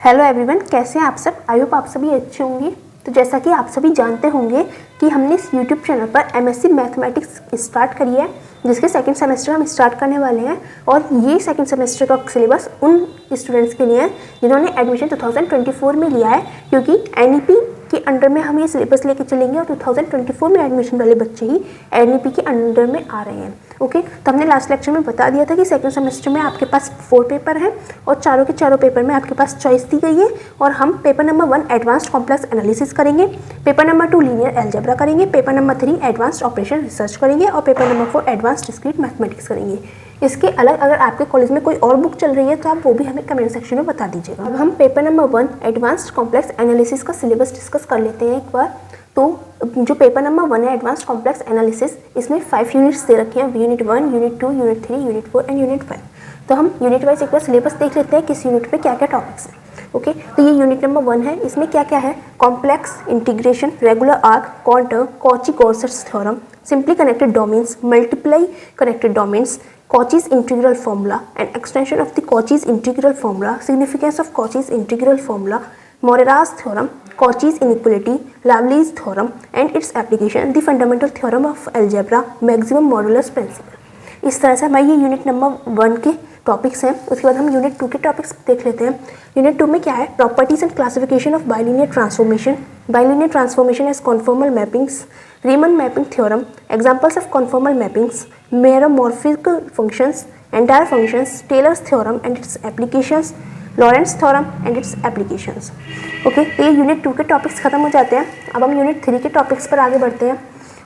Hello everyone, कैसे हैं आप सब। आई होप आप सभी अच्छे होंगे। तो जैसा कि आप सभी जानते होंगे कि हमने इस यूट्यूब चैनल पर एमएससी मैथमेटिक्स स्टार्ट करी है, जिसके सेकंड सेमेस्टर हम स्टार्ट करने वाले हैं। और ये सेकंड सेमेस्टर का सिलेबस उन स्टूडेंट्स के लिए है जिन्होंने एडमिशन 2024 में लिया है, क्योंकि एनईपी के अंडर में हम ये सिलेबस लेके चलेंगे और 2024 में एडमिशन वाले बच्चे ही एनईपी के अंडर में आ रहे हैं। ओके, तो हमने लास्ट लेक्चर में बता दिया था कि सेकंड सेमेस्टर में आपके पास 4 पेपर हैं और चारों के चारों पेपर में आपके पास चॉइस दी गई है। और हम paper number 1 advanced complex analysis करेंगे, पेपर नंबर 2 लीनियर अलजेब्रा करेंगे, paper number 3 advanced operation research करेंगे और paper number 4 advanced discrete mathematics करेंगे। इसके अलग अगर आपके कॉलेज में कोई और बुक चल रही है तो आप वो भी हमें कमेंट सेक्शन में बता दीजिएगा। अब हम paper number 1 advanced complex analysis का सिलेबस डिस्कस कर लेते हैं एक बार। तो जो पेपर नंबर 1 है एडवांस्ड कॉम्प्लेक्स एनालिसिस, इसमें 5 यूनिट्स दे रखे हैं, unit 1, unit 2, unit 3, unit 4 and unit 5। तो हम यूनिट वाइज एक बार सिलेबस देख लेते हैं किस यूनिट में क्या क्या टॉपिक्स हैं। ओके, तो ये यूनिट नंबर 1 है। इसमें क्या क्या है? Complex integration, regular arc, contour, Cauchy Goursat theorem, simply connected domains, multiply connected domains, Cauchy's integral formula and extension of the Cauchy's integral formula, significance of Cauchy's integral formula, Morera's theorem, Cauchy's inequality, Lagrange's theorem and its application, the fundamental theorem of algebra, maximum modulus principle। इस तरह से हमारे ये unit number 1 के topics हैं। उसके बाद हम यूनिट 2 के टॉपिक्स देख लेते हैं। यूनिट 2 में क्या है? Properties and classification of bilinear transformation, bilinear transformation as conformal mappings, Riemann mapping theorem, examples of conformal mappings, meromorphic functions, entire functions, Taylor's theorem and its applications, Laurent's theorem and its applications. Okay, तो ये unit 2 के topics खत्म हो जाते हैं। अब हम unit 3 के टॉपिक्स पर आगे बढ़ते हैं।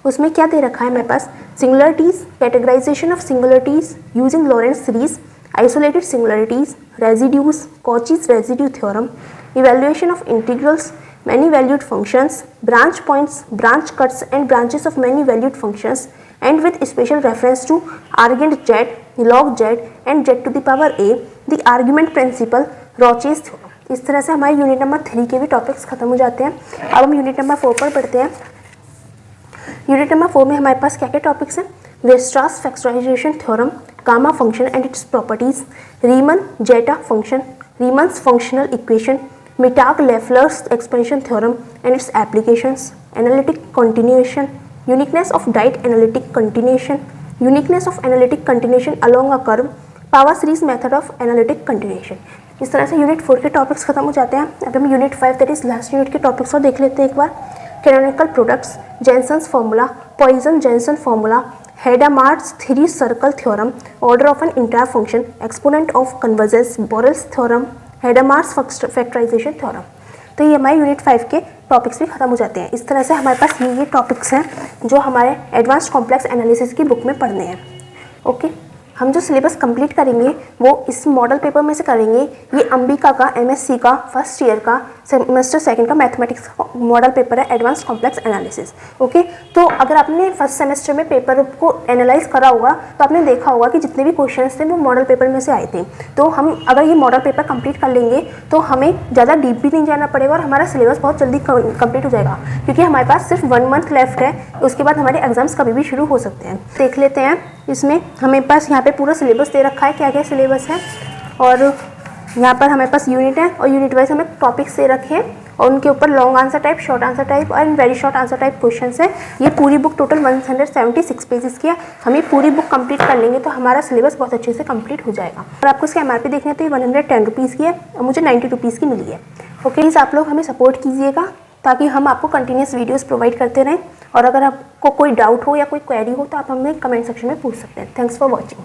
उसमें क्या दे रखा है मेरे पास? Singularities, categorisation of singularities using Laurent's series, isolated singularities, residues, Cauchy's residue theorem, evaluation of integrals, many valued functions, branch points, branch cuts and branches of many valued functions, and with special reference to argand z, log z and z to the power a, the argument principle, Cauchy's theorem। इस तरह से हमारे unit number 3 के भी topics खत्म हो जाते हैं। अब हम यूनिट नंबर 4 पर पढ़ते हैं। यूनिट नंबर 4 में हमारे पास क्या क्या टॉपिक्स हैं? Weierstrass factorisation theorem, gamma function and its properties, Riemann zeta function, Riemann's functional equation, Mittag-Leffler's expansion theorem and its applications, analytic continuation, uniqueness of Dirac analytic continuation, uniqueness of analytic continuation along a curve, power series method of analytic continuation। इस तरह से unit 4 के topics खत्म हो जाते हैं। अब हम unit 5 that is last unit के टॉपिक्स और देख लेते हैं एक बार। Canonical products, Jensen's formula, Poisson Jensen formula, Hadamard's 3 circle theorem, order of an entire function, exponent of convergence, Borel's theorem, Hadamard's factorisation theorem. तो ये हमारे यूनिट 5 के टॉपिक्स भी खत्म हो जाते हैं। इस तरह से हमारे पास ये टॉपिक्स हैं जो हमारे एडवांस्ड कॉम्प्लेक्स एनालिसिस की बुक में पढ़ने हैं। ओके, हम जो सिलेबस कंप्लीट करेंगे वो इस मॉडल पेपर में से करेंगे। ये अंबिका का एमएससी का फर्स्ट ईयर का सेमेस्टर 2 का मैथमेटिक्स का मॉडल पेपर है, एडवांस्ड कॉम्प्लेक्स एनालिसिस। ओके, तो अगर आपने फर्स्ट सेमेस्टर में पेपर को एनालाइज करा होगा तो आपने देखा होगा कि जितने भी क्वेश्चंस थे वो मॉडल पेपर में से आए थे। तो हम अगर ये मॉडल पेपर कंप्लीट कर लेंगे तो हमें ज़्यादा डीप भी नहीं जाना पड़ेगा और हमारा सिलेबस बहुत जल्दी कंप्लीट हो जाएगा, क्योंकि हमारे पास सिर्फ 1 मंथ लेफ्ट है। उसके बाद हमारे एग्जाम्स कभी भी शुरू हो सकते हैं। देख लेते हैं। इसमें हमें पास यहाँ पे पूरा सिलेबस दे रखा है, क्या क्या सिलेबस है, और यहाँ पर हमारे पास यूनिट है और यूनिट वाइज हमें टॉपिक्स दे रखे हैं और उनके ऊपर long answer type, short answer type and very short answer type questions है। ये पूरी बुक टोटल 176 पेजेस की है। हम ये पूरी बुक कंप्लीट कर लेंगे तो हमारा सिलेबस बहुत अच्छे से कंप्लीट हो जाएगा। और आपको इसका MRP देखना है तो ये 110 रुपीज़ की है और मुझे 90 रुपीज़ की मिली है। ओके, प्लीज़ आप लोग हमें सपोर्ट कीजिएगा ताकि हम आपको कंटिन्यूस वीडियोज़ प्रोवाइड करते रहें। और अगर आपको कोई डाउट हो या कोई क्वेरी हो तो आप हमें कमेंट सेक्शन में पूछ सकते हैं। Thanks for watching.